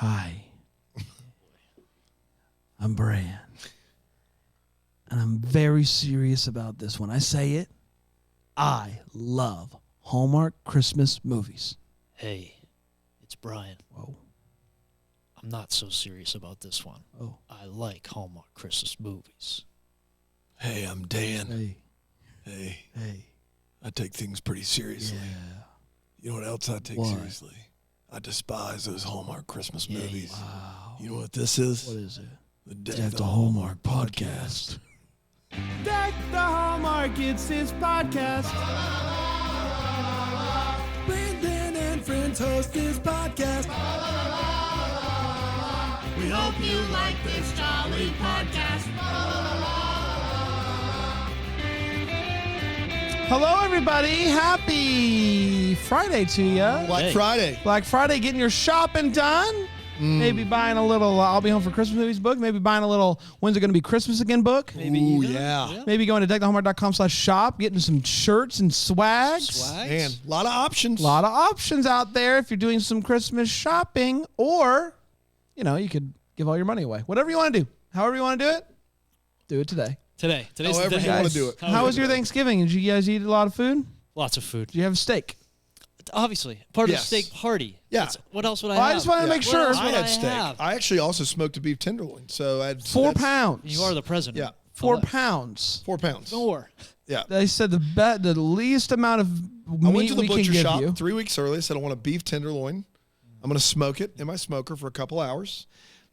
Hi. I'm Brian. And I'm very serious about this. When I say it, I love Hallmark Christmas movies. Hey, it's Brian. Whoa. I'm not so serious about this one. Oh. I like Hallmark Christmas movies. Hey, I'm Dan. Hey. Hey. I take things pretty seriously. Yeah. You know what else I take seriously? I despise those Hallmark Christmas movies. Wow. You know what this is? What is it? The Deck the Hallmark podcast. Deck the Hallmark, it's his podcast. Brandon and friends host this podcast. We hope you like this jolly podcast. Hello, everybody. Happy Friday to you. Black Friday. Black Friday, getting your shopping done. Maybe buying a little I'll Be Home for Christmas movies book. Maybe buying a little When's It Going to Be Christmas Again book. Maybe Ooh, even. yeah. Maybe going to deckthehallmark.com/shop, getting some shirts and swags. Man, a lot of options. A lot of options out there if you're doing some Christmas shopping, or, you know, you could give all your money away. Whatever you want to do. However you want to do it today. Today's However the day. you want to do it. How was your Thanksgiving? Did you guys eat a lot of food? Lots of food. Did you have steak? Obviously. Part Yes. of the steak party. Yeah. What else would I Oh, have? I just wanted to make What sure. else I would had steak. have? I actually also smoked a beef tenderloin. So I had 4 pounds. You are the president. Yeah. 4 pounds. 4 pounds. More. Yeah. They said the least amount of meat I went to the we can butcher give shop you. 3 weeks early. Said I want a beef tenderloin. I'm going to smoke it in my smoker for a couple hours,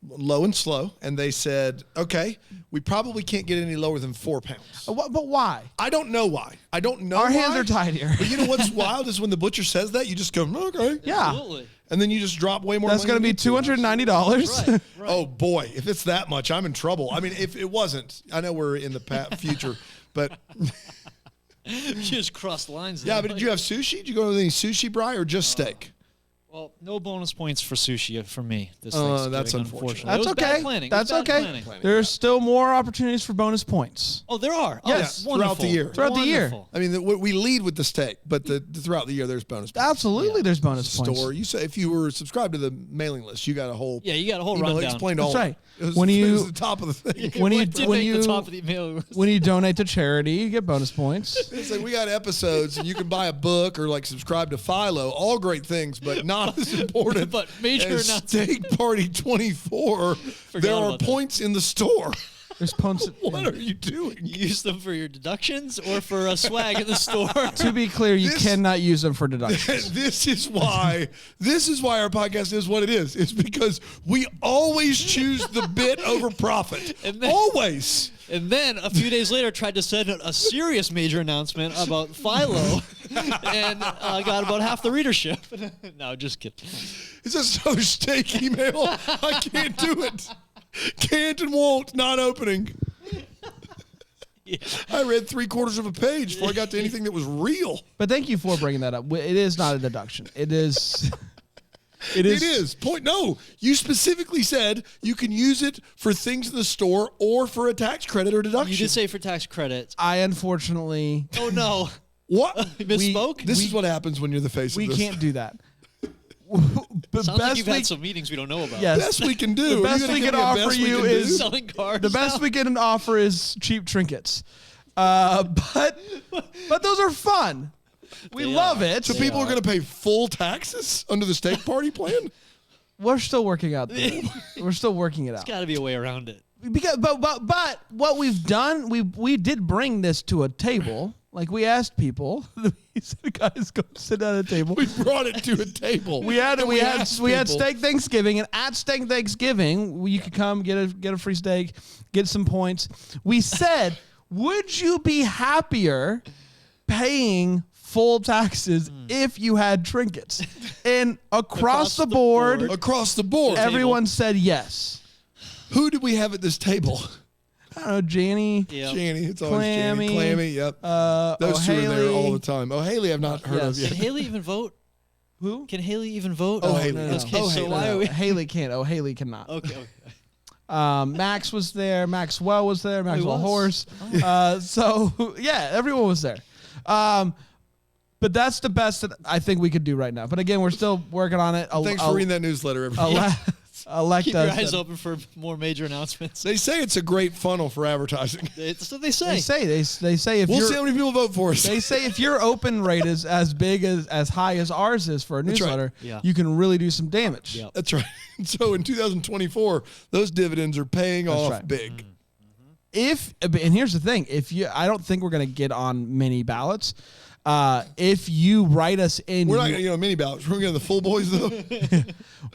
low and slow. And they said, okay, we probably can't get any lower than 4 pounds. But why? I don't know why. I don't know Our why. hands are tied here. But you know what's wild is when the butcher says that, you just go, okay. Yeah. Absolutely. And then you just drop way more That's money. going to be $290. Right. Oh, boy. If it's that much, I'm in trouble. I mean, if it wasn't, I know we're in the future, but You just crossed lines yeah, there. but did you have sushi? Did you go with any sushi, Bri, or just steak? Well, no bonus points for sushi for me this Oh, Thanksgiving, that's unfortunate. unfortunately. That's It was okay. Bad planning. It was That's bad okay. planning. There's still more opportunities for bonus points. Oh, there are. Yes. Oh, Throughout wonderful. the year. Throughout the year. Wonderful. I mean, we lead with the steak, but throughout the year, there's bonus points. Absolutely, there's bonus points. Store. You say if you were subscribed to the mailing list, you got a whole Yeah, you got a whole email that rundown. explained That's all. right. It was, When it you- was the top of the thing. When you did when make you the top of the email. when you donate to charity, you get bonus points. It's like we got episodes, and you can buy a book or like subscribe to Philo. All great things, but not as important. But major as announcement. Steak Party 24. There are about that. points in the store. There's points. What are you doing? You use them for your deductions or for a swag in the store. To be clear, you This- cannot use them for deductions. This is why our podcast is what it is. It's because we always choose the bit over profit. And then- Always. And then a few days later, tried to send a serious major announcement about Philo, and got about half the readership. No, just kidding. It's a so steak email. I can't do it. Can't and won't. Not opening. Yeah. I read 3/4 of a page before I got to anything that was real. But thank you for bringing that up. It is not a deduction. It is. It is. Point. No, you specifically said you can use it for things in the store or for a tax credit or deduction. You did say for tax credits. I unfortunately Oh no, What? you misspoke. This is what happens when you're the face we of this. can't do that. The Sounds like best you've we had some meetings we don't know about. yes. Best we can do. The best Are you we gonna can give me a offer best we you can do? is Selling cars. the best now. we can offer is cheap trinkets. But those are fun. We They love are. it. So people are going to pay full taxes under the steak party plan? We're still working out. We're still working it out. Got to be a way around it. Because, but what we've done, we did bring this to a table. Like we asked people. We said, guys, go sit at a table. We brought it to a table. We had And asked we had people. steak Thanksgiving, and at steak Thanksgiving, you could come get a free steak, get some points. We said, would you be happier paying full taxes if you had trinkets? And across the board, Across the board. everyone said yes. Who did we have at this table? I don't know, Janie. Yeah. Janny. It's always Clammy. Janny. Clammy, yep. Those two are there O'Haley. all the time. Oh, Haley I've not heard of Yes. yet. Can Haley even vote? Who? Can Haley even vote? Oh, Haley. no, no. Okay, Oh, so Haley. why are we? Haley can't. Oh, Haley cannot. Okay. Max was there. Maxwell was there. Maxwell was? Horse. So yeah, everyone was there. But that's the best that I think we could do right now. But again, we're still working on it. Thanks for reading that newsletter, everybody. elect Keep your us. eyes open for more major announcements. They say it's a great funnel for advertising. That's what they say. They say if We'll you're see how many people vote for us. they say if your open rate is as big as high as ours is for a That's right. newsletter, Yeah. you can really do some damage. Yep. That's right. So in 2024, those dividends are paying off right. big. And here's the thing, I don't think we're going to get on many ballots. If you write us in, We're not going to mini ballots. We're going to the full boys, though.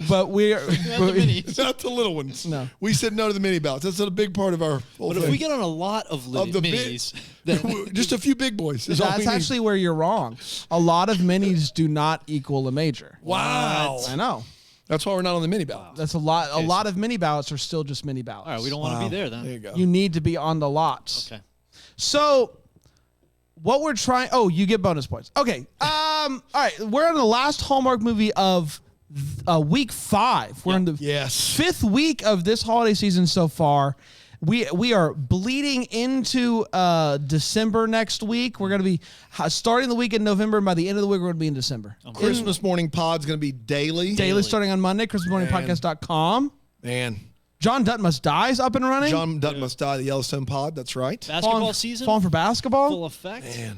but we're Not the little ones. No. We said no to the mini ballots. That's not a big part of our whole But thing. if we get on a lot of, Of the big- minis, then Just a few big boys. is all we that's need. actually where you're wrong. A lot of minis do not equal a major. Wow. I know. That's why we're not on the mini ballot. That's a lot. A lot of mini ballots are still just mini ballots. all right, we don't want to be there then. There you go. You need to be on the lots. Okay. So, what we're trying. Oh, you get bonus points. Okay. All right. We're on the last Hallmark movie of week 5. We're in the Yes. 5th week of this holiday season so far. We are bleeding into December next week. We're going to be starting the week in November, and by the end of the week, we're going to be in December. Christmas morning pod's going to be daily. Daily starting on Monday, ChristmasMorningPodcast.com. Man. John Dutton Must Die is up and running. John Dutton Must Die, the Yellowstone pod. That's right. Basketball season, Falling for basketball. full effect. Man.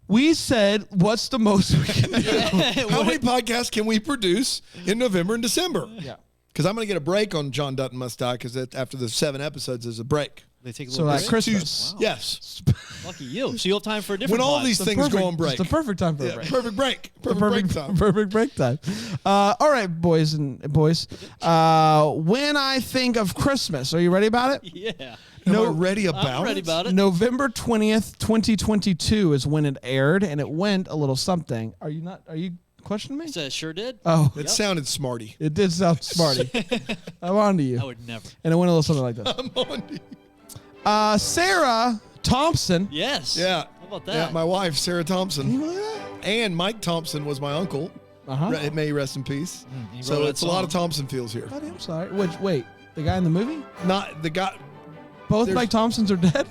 We said, what's the most we can do? How many podcasts can we produce in November and December? Yeah. Because I'm going to get a break on John Dutton Must Die because after the 7 episodes, there's a break. They take a So little at break. Christmas. Wow. Yes. Lucky you. So you'll have time for a different When all pod. these The things go perfect- on break. It's the perfect time for a Yeah, break. perfect break. Perfect break time. Perfect break time. All right, boys and boys. When I think of Christmas, are you ready about it? Yeah. Am I ready about I'm ready it? about it. November 20th, 2022 is when it aired, and it went a little something. Are you questioning me? So sure did. Oh, It sounded smarty. it did sound smarty. I'm on to you. I would never. And it went a little something like this. I'm on you. Sarah Thompson. Yes. Yeah. How about that? Yeah, my wife, Sarah Thompson. Can you believe that? And Mike Thompson was my uncle. Uh-huh. May he rest in peace. He So wrote it's that a lot of song. Thompson feels here. Buddy, I'm sorry. Wait, the guy in the movie? Not the guy. Both There's- Mike Thompsons are dead?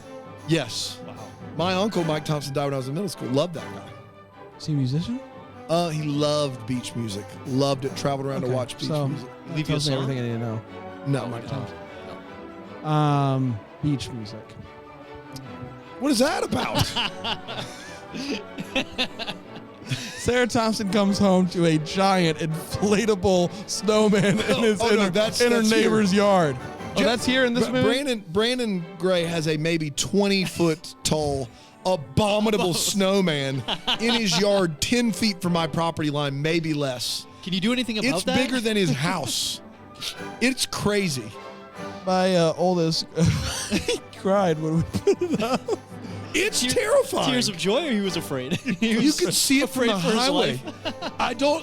Yes. Wow. My uncle, Mike Thompson, died when I was in middle school. Loved that guy. Is he a musician? He loved beach music. Loved it. Traveled around to Okay, watch beach so music. that Leave you a tells me song? everything I need to know. No, Mike no. Thompson. Beach music. What is that about? Sarah Thompson comes home to a giant inflatable snowman in his Oh, no, in that's her here. neighbor's yard. Oh, that's here in this movie? Brandon Gray has a maybe 20-foot tall abominable snowman in his yard 10 feet from my property line, maybe less. Can you do anything about It's that? bigger than his house. It's crazy. My oldest he cried when we put it up. It's terrifying. Tears of joy, or he was afraid? He You was could see it from afraid the for his highway.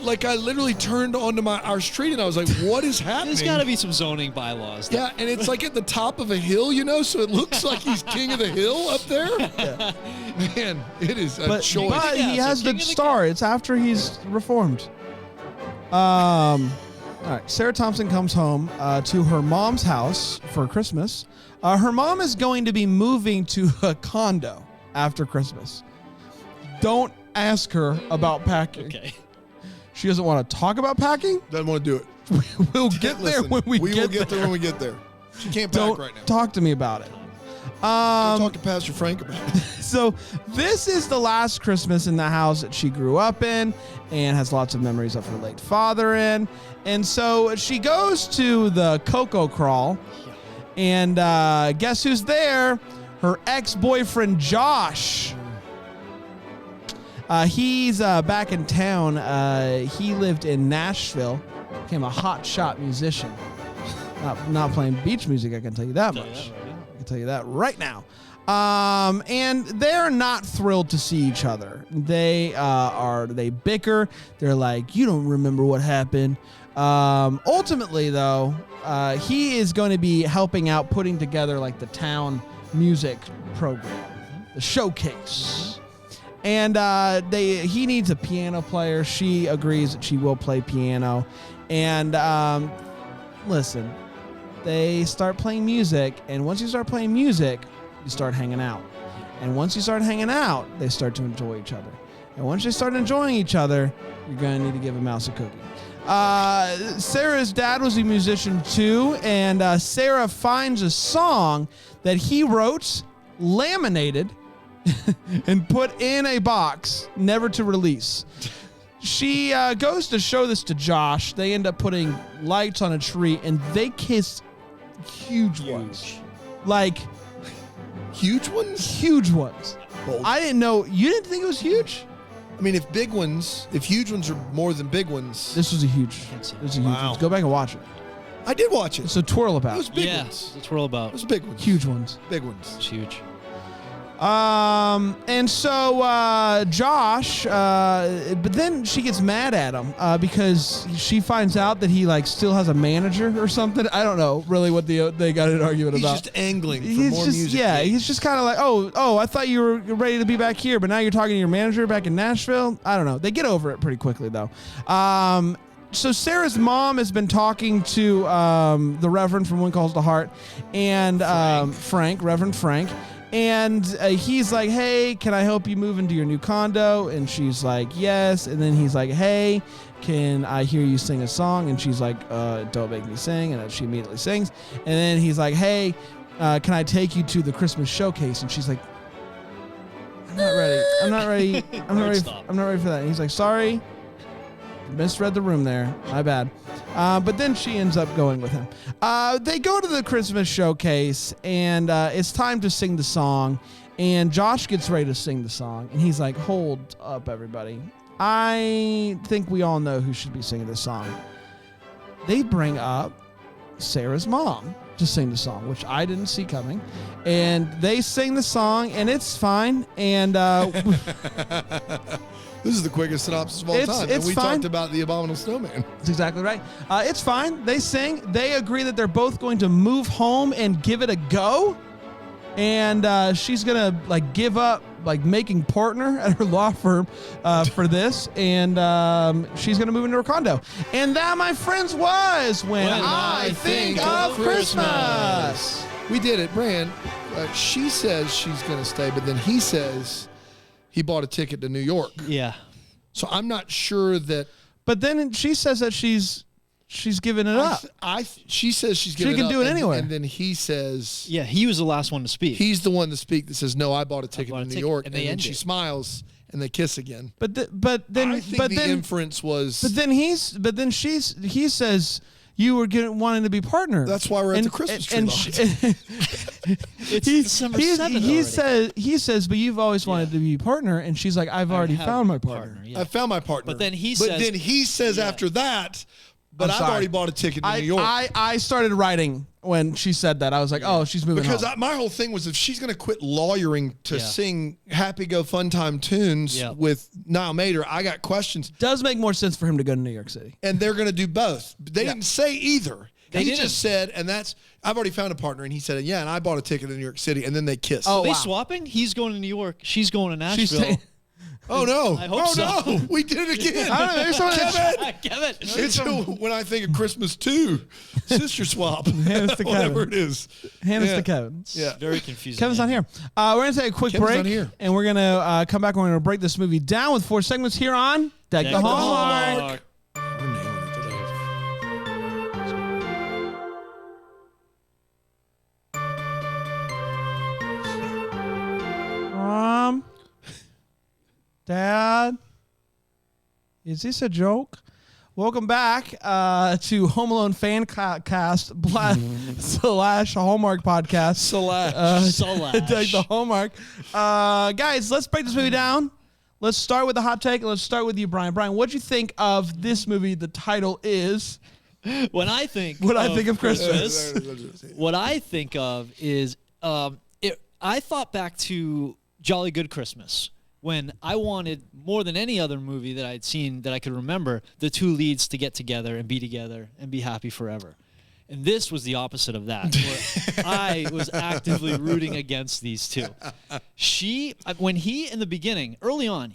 life. I literally turned onto our street and I was like, what is happening? There's got to be some zoning bylaws. Yeah, and it's like at the top of a hill, so it looks like he's king of the hill up there. Man, it is a choice. But he Yeah, has so the King of the star. It's after he's reformed. All right. Sarah Thompson comes home to her mom's house for Christmas. Her mom is going to be moving to a condo after Christmas. Don't ask her about packing. Okay. She doesn't want to talk about packing. Doesn't want to do it. We'll get there Listen, when we will get get there. there when we get there. She can't pack Don't right now. talk to me about it. Talk to Pastor Frank about it. So this is the last Christmas in the house that she grew up in and has lots of memories of her late father in. And so she goes to the Cocoa Crawl, and guess who's there? Her ex-boyfriend, Josh. He's back in town. He lived in Nashville, became a hot shot musician. Not playing beach music, I can tell you that much. I can tell you that right now. And they're not thrilled to see each other. They bicker. They're like, you don't remember what happened. Ultimately, though, he is going to be helping out putting together like the town music program, the showcase. And he needs a piano player. She agrees that she will play piano. And listen, they start playing music. And once you start playing music, you start hanging out. And once you start hanging out, they start to enjoy each other. And once you start enjoying each other, you're going to need to give a mouse a cookie. Sarah's dad was a musician too, and Sarah finds a song that he wrote, laminated, and put in a box, never to release. She goes to show this to Josh. They end up putting lights on a tree, and they kiss huge ones. Like, Huge ones? huge ones. Bold. I didn't know. You didn't think it was huge? I mean, if huge ones are more than big ones. This was a huge. Can't see This was a huge Wow. one. Go back and watch it. I did watch it. It's a twirl about. Those big Yeah, ones. that's what we're all about. Those big ones. Huge ones. Big ones. It's huge. And so Josh, but then she gets mad at him because she finds out that he like still has a manager or something. I don't know really what they got an argument He's about. just angling for He's more just music. yeah, he's just kind of like oh I thought you were ready to be back here, but now you're talking to your manager back in Nashville. I don't know. They get over it pretty quickly though. So Sarah's mom has been talking to the Reverend from One Calls to Heart and Reverend Frank. And he's like, hey, can I help you move into your new condo? And she's like, yes. And then he's like, hey, can I hear you sing a song? And she's like, don't make me sing. And she immediately sings. And then he's like, hey, can I take you to the Christmas showcase? And she's like, I'm not ready. I'm not ready. I'm not ready. Stop. I'm not ready for that. And he's like, sorry. Misread the room there. My bad. But then she ends up going with him. They go to the Christmas showcase, and it's time to sing the song. And Josh gets ready to sing the song, and he's like, hold up, everybody. I think we all know who should be singing this song. They bring up Sarah's mom to sing the song, which I didn't see coming. And they sing the song, and it's fine. And This is the quickest synopsis of all time. It's and we fine. talked about the Abominable Snowman. That's exactly right. It's fine. They sing. They agree that they're both going to move home and give it a go. And she's going to like give up like making partner at her law firm for this. And she's going to move into her condo. And that, my friends, was When I Think of Christmas. We did it, Brand. She says she's going to stay, but then he says he bought a ticket to New York. Yeah. So I'm not sure that. But then she says that she's giving it up. She says she's giving it can up. do it anyway. And then he says Yeah, he was the last one to speak. he's the one to speak that says, no, I bought a ticket bought to a New ticket," York. and And they then end she it. smiles and they kiss again. But then I think the inference was. he says you were wanting to be partner. That's why we're at the Christmas tree lights. It's December 7th he says, but you've always wanted to be partner, and she's like, I've already have found my a partner. yeah. I found my partner. But then he says- Yeah. after that, but I'm I've sorry. already bought a ticket to New York. I started writing when she said that. I was like, oh, she's moving Because home. my whole thing was if she's going to quit lawyering to Yeah. sing Happy Go Fun Time tunes Yeah. with Niall Mater, I got questions. Does make more sense for him to go to New York City. And they're going to do both. They didn't say either. They he didn't. just said, and that's, I've already found a partner. And he said, yeah, and I bought a ticket to New York City. And then they kissed. Oh, Are they wow. swapping? He's going to New York. She's going to She's Nashville. saying, Oh, no. I hope oh, so. no. We did it again. I don't know, there's someone Kevin. Kevin. It's when I think of Christmas too. Sister swap. Hand us to Whatever Kevin. it is. hand us Yeah. to Kevin. Yeah. Very confusing. Kevin's not here. We're going to take a quick Kevin's break, not here. and we're going to come back. We're going to break this movie down with 4 segments here on Deck the Deck the Hallmark. Hallmark. We're nailing it today. Mom, Dad, is this a joke? Welcome back to Home Alone fan cast slash Hallmark podcast. Slash. Deck the Hallmark. Guys, let's break this movie down. Let's start with the hot take. And let's start with you, Brian. Brian, what'd you think of this movie? The title is When I think What I Think of Christmas. what I think of is I thought back to Jolly Good Christmas when I wanted more than any other movie that I'd seen that I could remember the two leads to get together and be happy forever. And this was the opposite of that, where I was actively rooting against these two. When he, in the beginning, early on,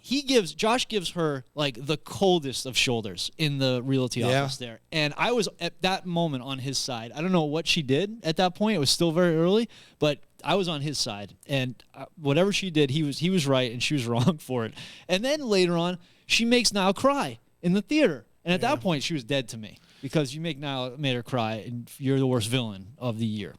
Josh gives her like the coldest of shoulders in the realty office there. And I was at that moment on his side. I don't know what she did at that point. It was still very early, but I was on his side. And whatever she did, he was right and she was wrong for it. And then later on, she makes Niall cry in the theater. And at that point, she was dead to me because you made her cry, and you're the worst villain of the year.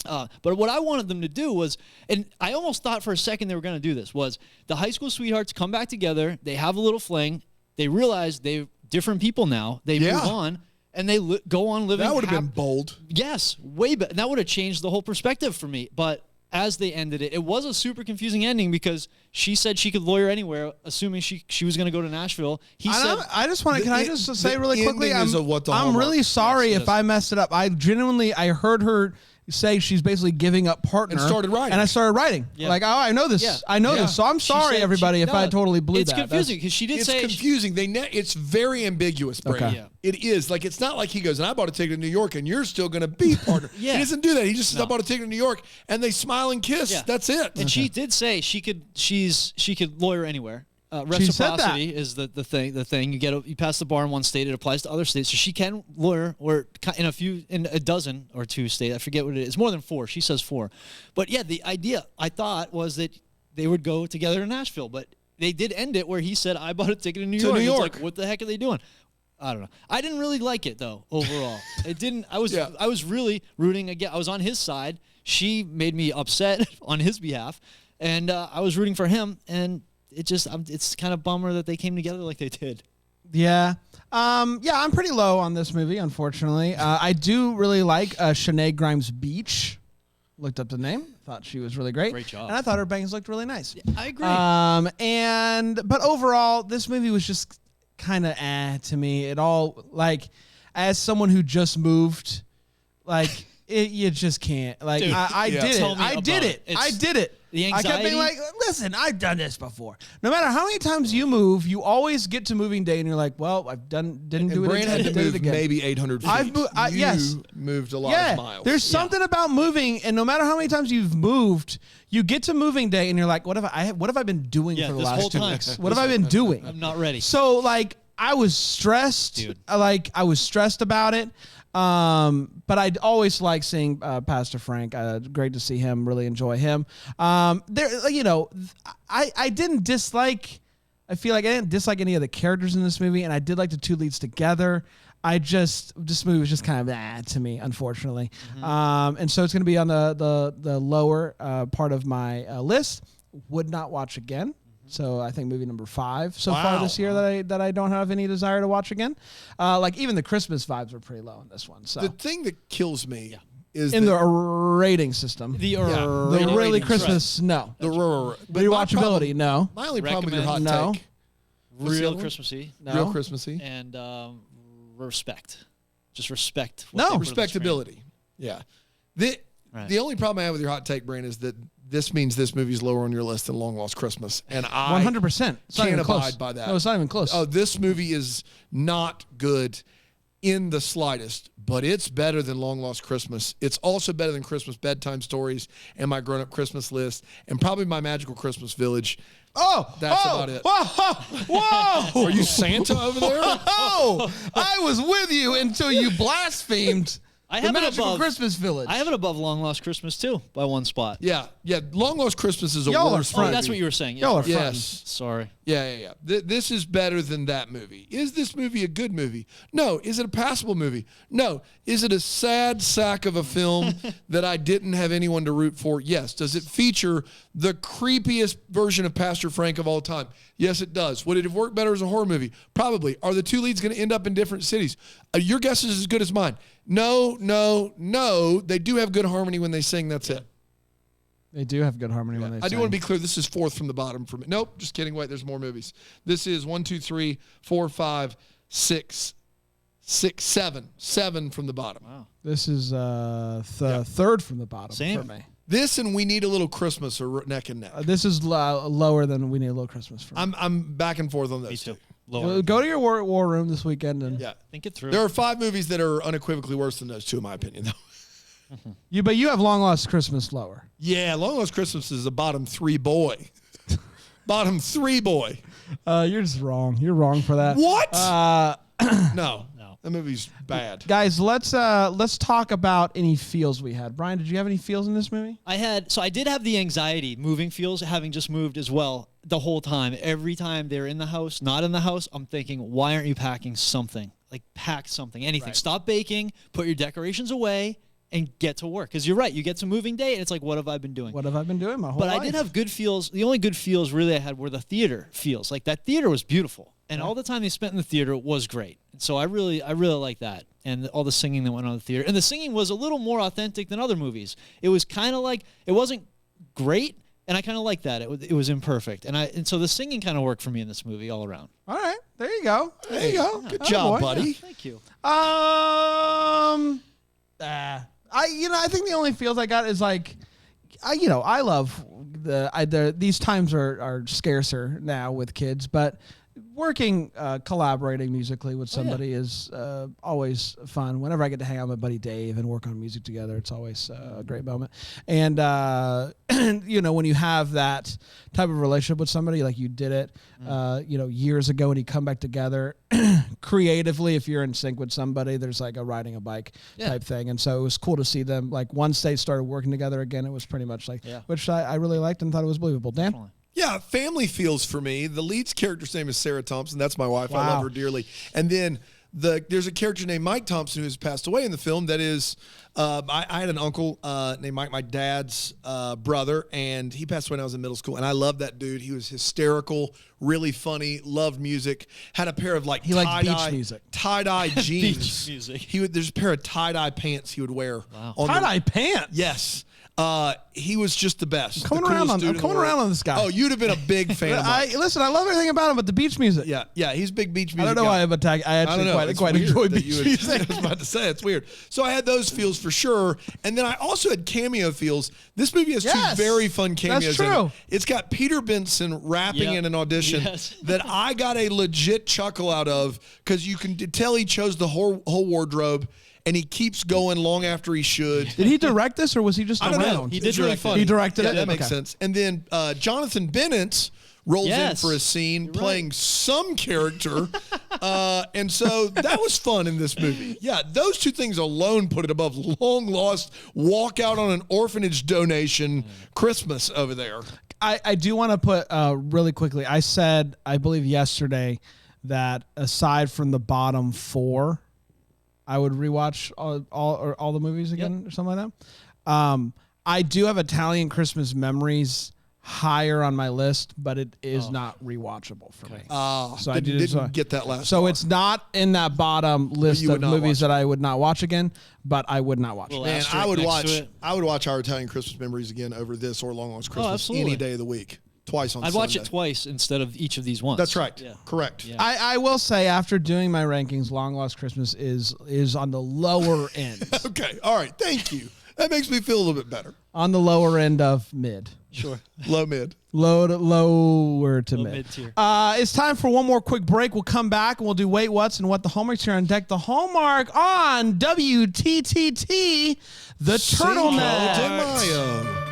But what I wanted them to do was, and I almost thought for a second they were going to do this, was the high school sweethearts come back together, they have a little fling, they realize they're different people now, they move on, and they go on living. That would have been bold. Yes, way better. That would have changed the whole perspective for me. But as they ended it, it was a super confusing ending because she said she could lawyer anywhere, assuming she was going to go to Nashville. He said, I just want to. Can I just say really quickly? I'm really sorry if I messed it up. I heard her say she's basically giving up partner. And started writing. And I started writing. Yeah. Like, I know this. Yeah. I know this. So I'm She sorry, said everybody, if I totally blew it's that. confusing because she did It's say confusing. It's very ambiguous, Brady. Okay. Yeah. It is. Like, it's not like he goes, and I bought a ticket to New York, and you're still going to be partner. Yeah. He doesn't do that. He just says, I No. bought a ticket to New York, and they smile and kiss. Yeah. That's it. And she did say she could lawyer anywhere. She said that. Reciprocity is the thing. You pass the bar in one state, it applies to other states. So she can lawyer or in a dozen or two states. I forget what it is. More than 4. She says 4. But yeah, the idea I thought was that they would go together to Nashville, but they did end it where he said, "I bought a ticket to New York." New It's York. like, what the heck are they doing? I don't know. I didn't really like it though. Overall, it didn't. I was really rooting again. I was on his side. She made me upset on his behalf, and I was rooting for him. And it's kind of bummer that they came together like they did. Yeah. I'm pretty low on this movie, unfortunately. I do really like Shanae Grimes Beach. Looked up the name. Thought she was really great. Great job. And I thought her bangs looked really nice. I agree. But overall, this movie was just kind of to me. It all, like, as someone who just moved, like, you just can't. Like, Dude, I did it. tell me I did about it. it. I did it. The I kept being like, listen, I've done this before. No matter how many times you move, you always get to moving day and you're like, well, didn't do it Brand again. had to did it move again. maybe 800 feet. Yes. Moved a lot of miles. There's something about moving, and no matter how many times you've moved, you get to moving day and you're like, what have I been doing for the this last whole 2 time. weeks? What have I been doing? I'm not ready. So, like, I was stressed. Dude. I was stressed about it. But I'd always like seeing Pastor Frank. Great to see him. Really enjoy him. I didn't dislike. I feel like I didn't dislike any of the characters in this movie, and I did like the 2 leads together. This movie was just kind of to me, unfortunately. And so it's going to be on the lower part of my list. Would not watch again. So I think movie number 5 so far this year that I don't have any desire to watch again. Like even the Christmas vibes were pretty low in this one. So The thing that kills me is in the rating system, The really rating Christmas, no. the Rewatchability, no. My only problem with your hot No. take. What's the real other one? Christmassy No. Real Christmassy. and respect. Just respect. No. what they put on the screen. Respectability. Yeah. The only problem I have with your hot take, Brand, is that this means this movie's lower on your list than Long Lost Christmas. And I 100%. It's not can't even close. abide by that. No, it's not even close. Oh, this movie is not good in the slightest, but it's better than Long Lost Christmas. It's also better than Christmas Bedtime Stories and my Grown Up Christmas List and probably my Magical Christmas Village. That's about it. Whoa! Are you Santa over there? Oh, I was with you until you blasphemed I the have it Magical above Christmas Village. I have it above Long Lost Christmas too by 1 spot. Yeah. Long Lost Christmas is a Y'all are worse front. Oh, that's movie. what you were saying. Y'all are Yeah. fronting. Yes. Sorry. Yeah. This is better than that movie. Is this movie a good movie? No. Is it a passable movie? No. Is it a sad sack of a film that I didn't have anyone to root for? Yes. Does it feature the creepiest version of Pastor Frank of all time? Yes, it does. Would it have worked better as a horror movie? Probably. Are the 2 leads going to end up in different cities? Your guess is as good as mine. No. They do have good harmony when they sing. That's it. They do have good harmony when they I do want to be clear. This is 4th from the bottom for me. Nope, just kidding. Wait, there's more movies. This is 1, 2, 3, 4, 5, 6, 7. 7 from the bottom. Wow. This is third from the bottom Same. for me. This and We Need a Little Christmas are neck and neck. This is lower than We Need a Little Christmas for me. I'm back and forth on those Me too. two. Lower. Go to your war room this weekend and Yeah. Think it through. There are 5 movies that are unequivocally worse than those 2, in my opinion, though. But you have Long Lost Christmas lower. Yeah, Long Lost Christmas is a bottom 3 boy. Bottom 3 boy. You're just wrong. You're wrong for that. What? Uh, No. That movie's bad. Guys, let's talk about any feels we had. Brian, did you have any feels in this movie? I did have the anxiety, moving feels, having just moved as well the whole time. Every time they're in the house, not in the house, I'm thinking, why aren't you packing something? Like, pack something, anything. Right. Stop baking, put your decorations away, and get to work. Because you're right, you get to moving day, and it's like, what have I been doing? What have I been doing my whole life? But I did have good feels. The only good feels really I had were the theater feels. Like, that theater was beautiful. And all the time they spent in the theater was great. And so I really like that. And all the singing that went on in the theater. And the singing was a little more authentic than other movies. It was kind of like, it wasn't great, and I kind of liked that. It was imperfect. And so the singing kind of worked for me in this movie all around. All right. There you go. There you go. Good job, buddy. Yeah, thank you. I think the only feels I got is like, I love these times are scarcer now with kids, but working, collaborating musically with somebody is always fun. Whenever I get to hang out with my buddy Dave and work on music together, it's always a great moment. And, when you have that type of relationship with somebody, like you did it, years ago, and you come back together creatively, if you're in sync with somebody, there's like a riding a bike type thing. And so it was cool to see them, like once they started working together again, it was pretty much like, which I really liked and thought it was believable. Dan? Definitely. Yeah, family feels for me. The lead's character's name is Sarah Thompson. That's my wife. Wow. I love her dearly. And then there's a character named Mike Thompson who has passed away in the film. That is, I had an uncle named Mike, my dad's brother, and he passed away when I was in middle school. And I loved that dude. He was hysterical, really funny, loved music. Had a pair of He liked beach music. tie-dye jeans. Beach music. There's a pair of tie-dye pants he would wear. Wow. Tie-dye pants? Yes. He was just the best. I'm coming around on this guy. Oh, you'd have been a big fan of Mike. Listen, I love everything about him, but the beach music. Yeah, he's big beach music. I don't know guy. why I'm attacking. I actually quite enjoy beach music. I was about to say, it's weird. So I had those feels for sure. And then I also had cameo feels. This movie has two very fun cameos. That's true. In it. It's got Peter Benson rapping in an audition that I got a legit chuckle out of because you can tell he chose the whole wardrobe. And he keeps going long after he should. Did he direct this, or was he just around? Know. He did really funny. He directed it? That makes sense. And then Jonathan Bennett rolls in for a scene playing some character. And so that was fun in this movie. Yeah, those two things alone put it above long lost walk out on an orphanage donation Christmas over there. I do want to put really quickly, I said, I believe yesterday, that aside from the bottom four, I would rewatch all the movies again or something like that. I do have Italian Christmas Memories higher on my list, but it is not rewatchable for me. So I didn't get that last. So part. it's not in that bottom list of movies that I would not watch again, but I would not watch it. Man, I would watch Our Italian Christmas Memories again over this or Long Lost Christmas any day of the week. Twice on Sunday. I'd watch it twice instead of each of these ones. That's right. Yeah. Correct. Yeah. I will say, after doing my rankings, Long Lost Christmas is on the lower end. Okay. All right. Thank you. That makes me feel a little bit better. On the lower end of mid. Sure. Lower to mid. Lower to mid. Mid-tier. It's time for one more quick break. We'll come back and we'll do Wait What's and What the Hallmark's here on deck. The Hallmark on WTTT, the Turtleneck. de Mayo.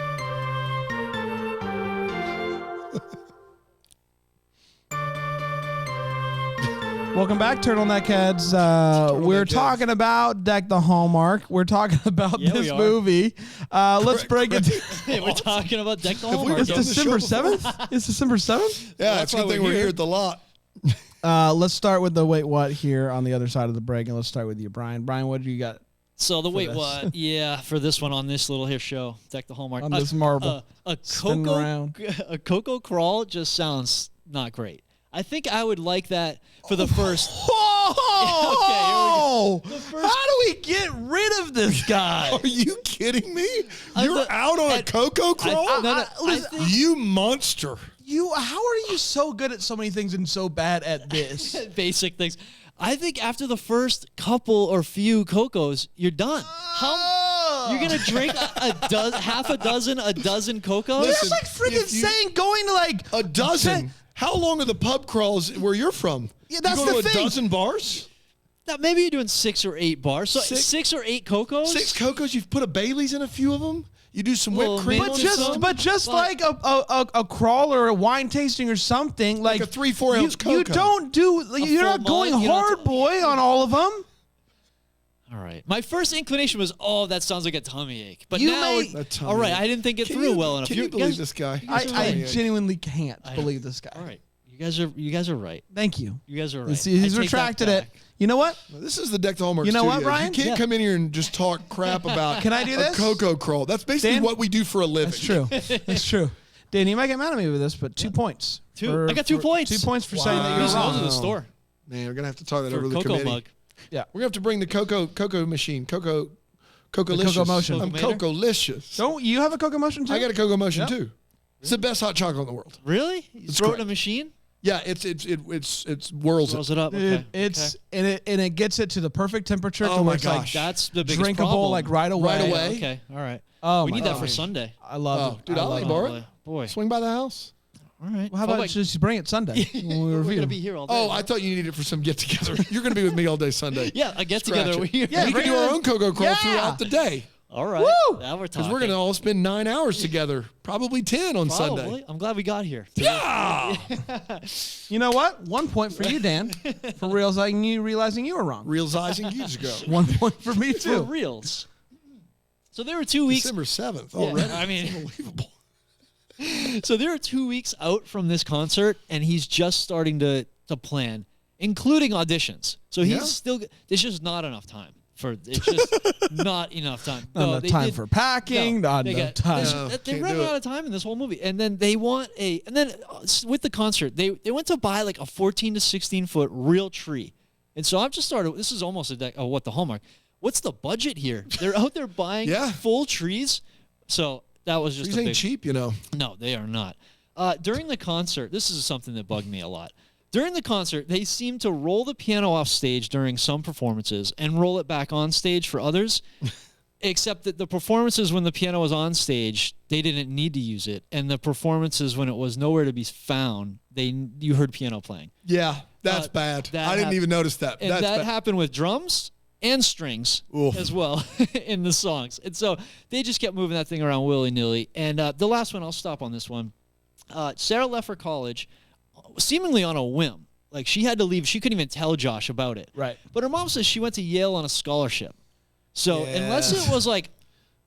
Welcome back, Turtleneck Heads. We're talking about Deck the Hallmark. We're talking about this movie. Let's break it. We're talking about Deck the Hallmark. It's December 7th? It's December 7th? Yeah, it's a good thing we're here at the lot. Let's start with the Wait What here on the other side of the break, and let's start with you, Brian. Brian, what do you got? So the Wait What? Yeah, for this one on this little here show, Deck the Hallmark. On this marble. A Coco Crawl just sounds not great. I think I would like that for the first. Whoa! Okay, how do we get rid of this guy? Are you kidding me? You're out on a Coco Crawl? You monster. How are you so good at so many things and so bad at this? Basic things. I think after the first couple or few Cocos, you're done. You're going to drink half a dozen Cocos? That's like freaking saying going to like a dozen. How long are the pub crawls where you're from? Yeah, that's you go the to thing. A dozen bars? Now, maybe you're doing 6 or 8 bars. So 6 or 8 Cocos? 6 Cocos. You've put a Bailey's in a few of them. You do some whipped cream on some. But just like a crawl or a wine tasting or something. Like a 3-4 ounce Coco. You don't do, you're not going hard, boy, on all of them. right. My first inclination was, oh, that sounds like a tummy ache. But You now, may- A tummy all right, ache. I didn't think it Can through you- well enough. Can you believe this guy? I genuinely can't I believe this guy. All right, you guys are right. Thank you. You guys are right. He's I take retracted that it. back. You know what? This is the Deck to Hallmark You know what, Studios. Brian? You can't Yeah. come in here and just talk crap about Can I do this? a cocoa crawl. That's basically Dan? what we do for a living. That's true. That's true. Dan, you might get mad at me with this, but 2 points. Two. I got 2 points. 2 points for saying that Wow. you're Who's going wrong. to the store Man, we're going to have to talk that for over a the cocoa committee. mug? Yeah. We're going to have to bring the cocoa machine. Cocoa Cocoa Motion. I'm Cocoa-mator? Cocoa-licious. Don't you have a Cocoa Motion too? I got a Cocoa Motion Yep. too. It's the best hot chocolate in the world. Really? You That's throw it in correct. a machine? Yeah, it's whirls Rolls it. it up. Dude, Okay. it's okay. and it gets it to the perfect temperature. Oh to my where it's like gosh. That's the biggest drinkable problem. like right away. Right away. Okay. All right. Oh we my need that for gosh. Sunday. I love Oh, it. dude, I I'll love let it. you borrow it. Boy. Swing by the house. All right. Well, how about just bring it Sunday when we We're review? gonna be here all day. Oh, right? I thought you needed it for some get together. You're going to be with me all day Sunday. Yeah, a get Scratch together. it. Yeah, we bring can do it our in. own cocoa crawl Yeah. throughout the day. All right. Woo! Now we're Because talking. we're going to all spend 9 hours together, probably 10 on Probably. Sunday. I'm glad we got here. Yeah. You know what? 1 point for you, Dan, for realizing you were wrong. Realizing years ago. 1 point for me For too. reals. So there were 2 weeks. December 7th Yeah, already. I mean- It's unbelievable. So there are 2 weeks out from this concert, and he's just starting to plan, including auditions. So he's Yeah. still. There's just not enough time for. It's just not enough time. Not enough they time did- for packing. Not they enough got- time. No. They can't ran do out it. of time in this whole movie, and then they want with the concert. They went to buy like a 14 to 16 foot real tree, and so I've just started. This is almost a deck. Oh, what the Hallmark? What's the budget here? They're out there buying Yeah. full trees. So that was just These a ain't big, cheap, you know. No, they are not. During the concert, this is something that bugged me a lot. During the concert, they seemed to roll the piano off stage during some performances and roll it back on stage for others. Except that the performances when the piano was on stage, they didn't need to use it, and the performances when it was nowhere to be found, you heard piano playing. Yeah, that's Uh, bad. that I didn't hap- even notice that. And That's that bad. happened with drums and strings Oof. as well in the songs. And so they just kept moving that thing around willy-nilly. And the last one, I'll stop on this one. Sarah left for college seemingly on a whim. Like, she had to leave. She couldn't even tell Josh about it. Right. But her mom says she went to Yale on a scholarship. So unless Yes. it was like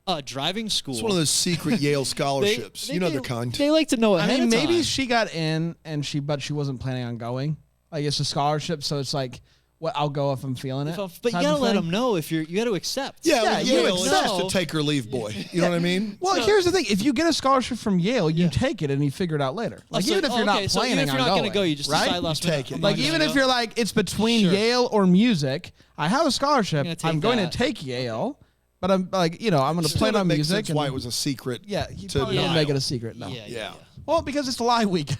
a driving school. It's one of those secret Yale scholarships. You know the kind. They like to know I ahead mean, of maybe time. she got in but she wasn't planning on going. Like, it's a scholarship, so it's like, what, I'll go if I'm feeling it. But you type gotta of let thing. them know if you got to accept. Yeah, Yeah, with you Yale, it's know. just a take or leave boy. You know what I mean? Well, here's the thing: if you get a scholarship from Yale, you take it and you figure it out later. Like, So- even if you're okay, not so planning even if you're on not going, gonna go, you just right? decide last You minute. take it. I'm Like, not even gonna if go. you're like, it's between Sure. Yale or music, I have a scholarship. I'm gonna take I'm going that. to take Yale, but I'm like, I'm going to Still plan doesn't on make music. sense and, why it was a secret. yeah, he to probably didn't Niall. make it a secret. No. Yeah. Well, because it's Lie Week.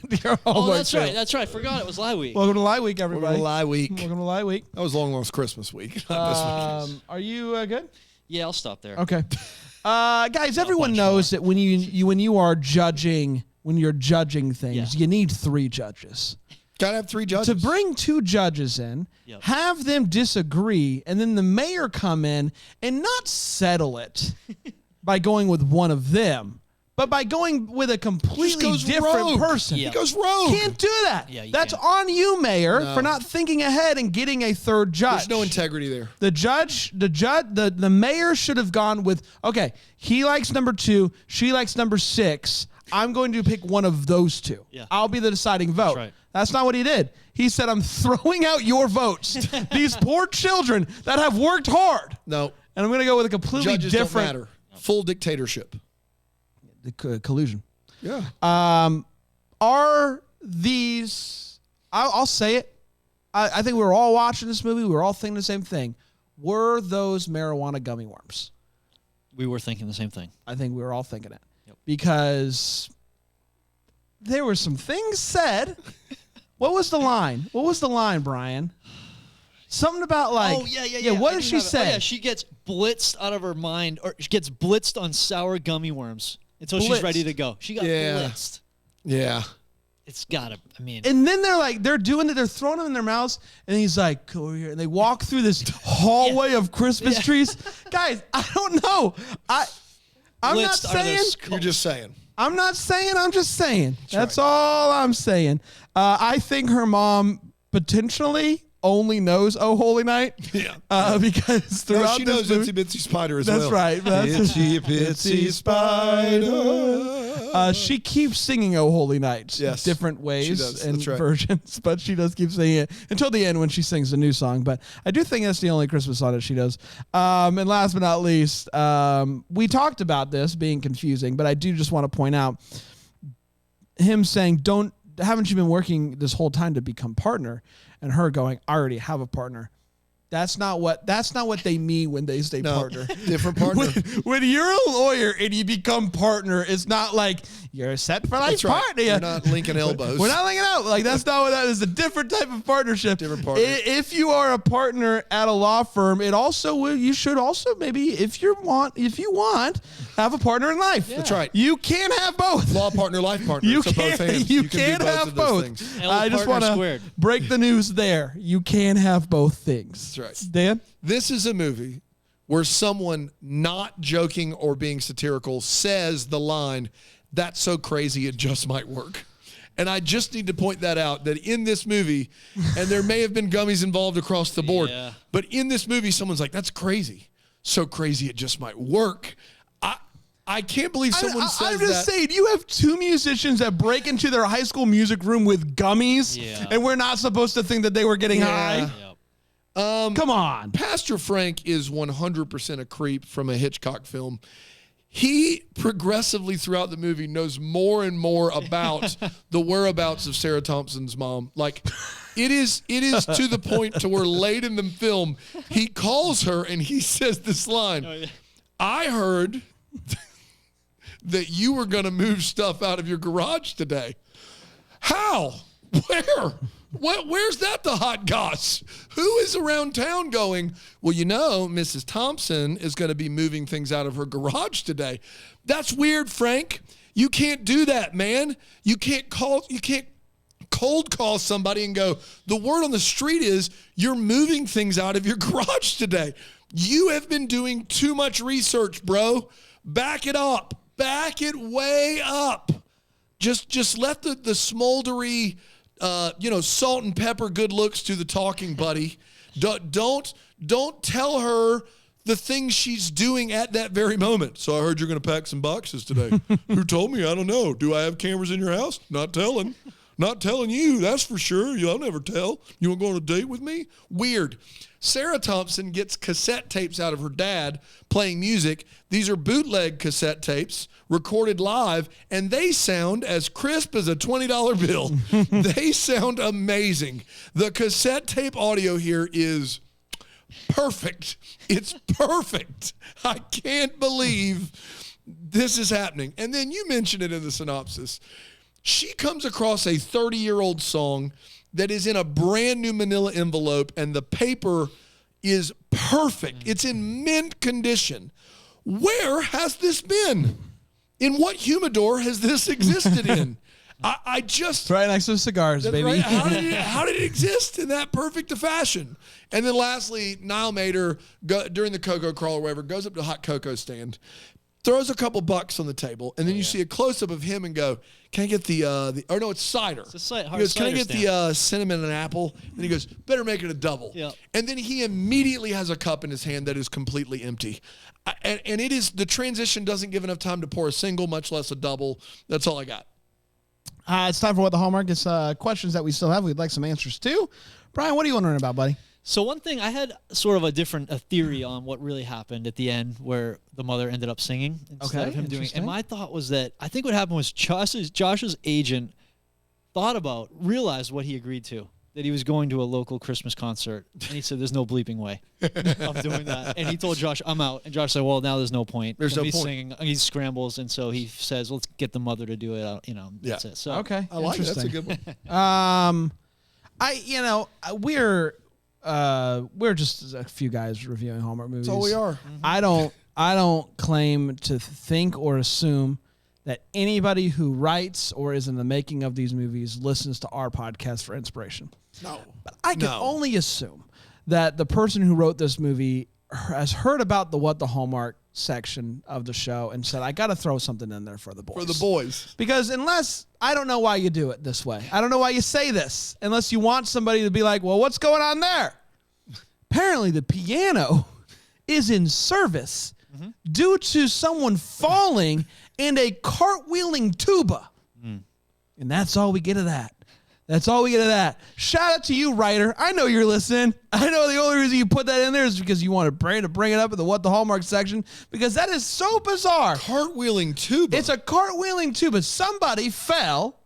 Oh, that's right. That's right. Forgot it was Lie Week. Welcome to Lie Week, We're everybody. gonna lie week. Welcome to Lie Week. That was long lost Christmas week. Not this week. Are you good? Yeah, I'll stop there. Okay. Guys, everyone bunch knows that when you are judging, when you're judging things, Yeah. you need 3 judges. Gotta have 3 judges. To bring 2 judges in, Yep. have them disagree, and then the mayor come in and not settle it by going with one of them, but by going with a completely goes different rogue. person. Yeah. He goes rogue. Can't do that. Yeah, you That's can't. on you, mayor, No. for not thinking ahead and getting a 3rd judge. There's no integrity there. The mayor should have gone with, okay, he likes number 2, she likes number 6. I'm going to pick one of those 2. Yeah. I'll be the deciding vote. right. That's not what he did. He said, I'm throwing out your votes. These poor children that have worked hard. No. And I'm going to go with a completely Judges different don't matter. Full dictatorship. collusion. Yeah. Are these, I'll say it. I think we were all watching this movie. We were all thinking the same thing. Were those marijuana gummy worms? We were thinking the same thing. I think we were all thinking it. Yep. Because there were some things said. What was the line? What was the line, Brian? Something about like, what did she say? Oh, yeah, she gets blitzed out of her mind, or she gets blitzed on sour gummy worms until she's Blitzed. ready to go. She got Yeah. blitzed. Yeah. It's gotta. I mean, And then they're doing it. They're throwing them in their mouths, and he's like, "Come over here." And they walk through this hallway of Christmas trees. Guys, I don't know. I'm not blitzed out of their saying. skull. You're just saying. I'm not saying. I'm just saying. That's right. all I'm saying. I think her mom potentially only knows "Oh Holy Night." Yeah. Because throughout she this knows movie, Itsy Bitsy Spider as that's well. right. That's Itsy Bitsy Spider. she keeps singing "Oh Holy Night" Yes, different she ways does. and That's right. versions, but she does keep singing it until the end when she sings a new song. But I do think that's the only Christmas song that she does. And last but not least, we talked about this being confusing, but I do just want to point out him saying, haven't you been working this whole time to become partner? And her going, I already have a partner. That's not what they mean when they say partner. Different partner. When you're a lawyer and you become partner, it's not like you're set for life That's right. partner. You're not linking elbows. We're not linking out. Like, that's not what that is. A different type of partnership. Different partner. If you are a partner at a law firm, you should also maybe, if you want, have a partner in life. That's right. You can't have both. Law partner, life partner. You So both can't. hands. You can do can't both have of those both. things. L I just partner want to squared. break the news there. You can have both things. That's right. Dan? This is a movie where someone not joking or being satirical says the line, "That's so crazy it just might work." And I just need to point that out, that in this movie, and there may have been gummies involved across the board, but in this movie, someone's like, "That's crazy. So crazy it just might work." I can't believe someone says that. I'm just saying, you have two musicians that break into their high school music room with gummies, and we're not supposed to think that they were getting high. Come on. Pastor Frank is 100% a creep from a Hitchcock film. He progressively throughout the movie knows more and more about the whereabouts of Sarah Thompson's mom. Like, it is to the point to where late in the film, he calls her and he says this line, "I heard that you were going to move stuff out of your garage today." How? Where? Where's that the hot goss? Who is around town going, "Well, you know, Mrs. Thompson is going to be moving things out of her garage today"? That's weird, Frank. You can't do that, man. You can't cold call somebody and go, "The word on the street is you're moving things out of your garage today." You have been doing too much research, bro. Back it up. Back it way up. Just let the smoldery, salt and pepper good looks to the talking, buddy. Don't tell her the things she's doing at that very moment. "So I heard you're going to pack some boxes today." "Who told me? I don't know. Do I have cameras in your house?" "Not telling. Not telling you, that's for sure. I'll never tell. You want to go on a date with me?" Weird. Sarah Thompson gets cassette tapes out of her dad playing music. These are bootleg cassette tapes recorded live, and they sound as crisp as a $20 bill. They sound amazing. The cassette tape audio here is perfect. It's perfect. I can't believe this is happening. And then you mentioned it in the synopsis. She comes across a 30-year-old song that is in a brand new manila envelope, and the paper is perfect. It's in mint condition. Where has this been? In what humidor has this existed in? I just... Right next to the cigars, baby. Right? How did it exist in that perfect a fashion? And then lastly, Niall Mater, during the cocoa crawl or whatever, goes up to a hot cocoa stand, throws a couple bucks on the table, and then you see a close-up of him and go, "Can I get it's cider." It's a He goes, "Can I get cider the cinnamon and apple?" And he goes, "Better make it a double." Yep. And then he immediately has a cup in his hand that is completely empty. And it is, the transition doesn't give enough time to pour a single, much less a double. That's all I got. It's time for What the Hallmark. It's questions that we still have. We'd like some answers too. Brian, what do you want to learn about, buddy? So one thing, I had sort of a theory on what really happened at the end where the mother ended up singing instead of him doing it. And my thought was that I think what happened was Josh's agent realized what he agreed to, that he was going to a local Christmas concert. And he said, "There's no bleeping way of doing that." And he told Josh, "I'm out." And Josh said, "Well, now there's no point." There's no he's point. singing, he scrambles, and so he says, "Let's get the mother to do it." That's it. So Okay. I like it. That's a good one. We're just a few guys reviewing Hallmark movies. That's all we are. Mm-hmm. I don't claim to think or assume that anybody who writes or is in the making of these movies listens to our podcast for inspiration. No. But I can only assume that the person who wrote this movie has heard about the What the Hallmark section of the show and said, "I got to throw something in there for the boys." For the boys. Because unless I don't know why you do it this way. I don't know why you say this unless you want somebody to be like, well, what's going on there? Apparently the piano is in service due to someone falling and a cartwheeling tuba. And that's all we get of that. That's all we get of that. Shout out to you, writer. I know you're listening. I know the only reason you put that in there is because you want to bring it up in the What the Hallmark section, because that is so bizarre. Cartwheeling tuba. It's a cartwheeling tuba. Somebody fell,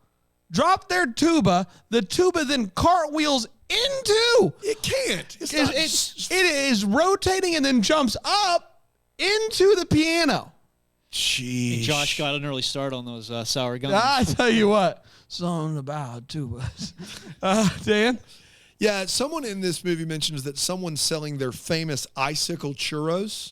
dropped their tuba. The tuba then cartwheels into. It can't. It is rotating and then jumps up into the piano. Jeez. Josh got an early start on those sour gums. I tell you what, something about tubas. Dan? Yeah, someone in this movie mentions that someone's selling their famous icicle churros.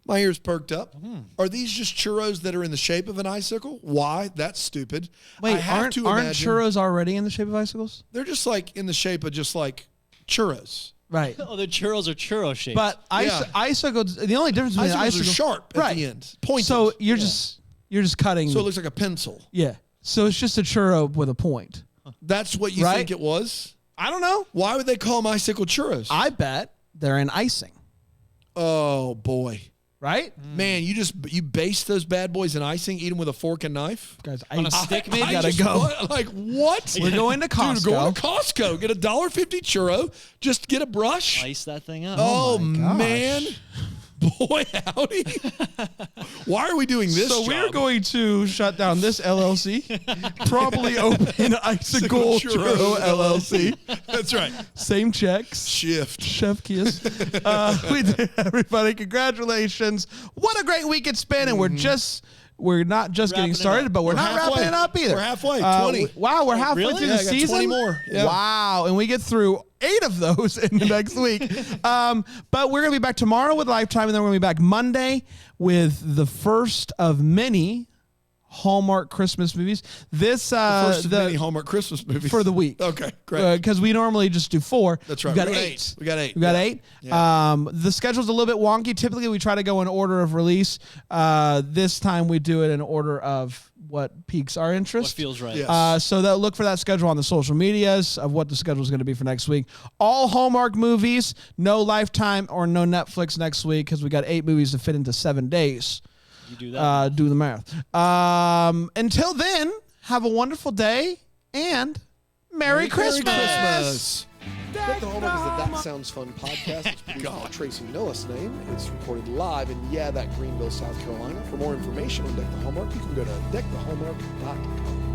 My ears perked up. Are these just churros that are in the shape of an icicle? Why? That's stupid. Wait, I have aren't to imagine churros already in the shape of icicles? they're just like in the shape of just like churros. Right. Oh, the churros are churro shaped. But Yeah. icicles, the only difference between Icicles are sharp at the end, pointed. So you're just cutting. So it looks like a pencil. Yeah. So it's just a churro with a point. That's what you Right? think it was? I don't know. Why would they call them icicle churros? I bet they're in icing. Oh, boy. Right? Man, you baste those bad boys in icing, eat them with a fork and knife? Guys, On a stick, maybe? gotta go. What? We're going to Costco. Dude, going to Costco. Get a $1.50 churro. Just get a brush. Ice that thing up. Oh, my gosh. man. Boy, howdy. Why are we doing this So we're job? going to shut down this LLC, probably open Icicle Churro LLC. That's right. Same checks. Shift. Chef kiss. We did, everybody. Congratulations. What a great week it's been. And we're not just Wrapping getting it started, up. but we're not halfway. wrapping it up either. We're halfway. 20. Wow, we're halfway really? through Yeah, the I got season. 20 more. Yeah. Wow, and we get through 8 of those in the next week. But we're going to be back tomorrow with Lifetime, and then we're going to be back Monday with the first of many Hallmark Christmas movies. This First of many Hallmark Christmas movies. for the week. Okay, great. Because we normally just do 4. That's right. We've got We got 8. eight. We got eight. We got Yeah. 8. Yeah. The schedule's a little bit wonky. Typically, we try to go in order of release. This time, we do it in order of what piques our interest. What feels right. Yeah. So they'll look for that schedule on the social medias of what the schedule is going to be for next week. All Hallmark movies, no Lifetime or no Netflix next week because we got 8 movies to fit into 7 days. You do that. Do the math. Until then, have a wonderful day and Merry Christmas. Christmas. Deck the Hallmark is the That Sounds Fun podcast. It's produced by Tracy Noah's name. It's recorded live in, that Greenville, South Carolina. For more information on Deck the Hallmark, you can go to deckthehallmark.com.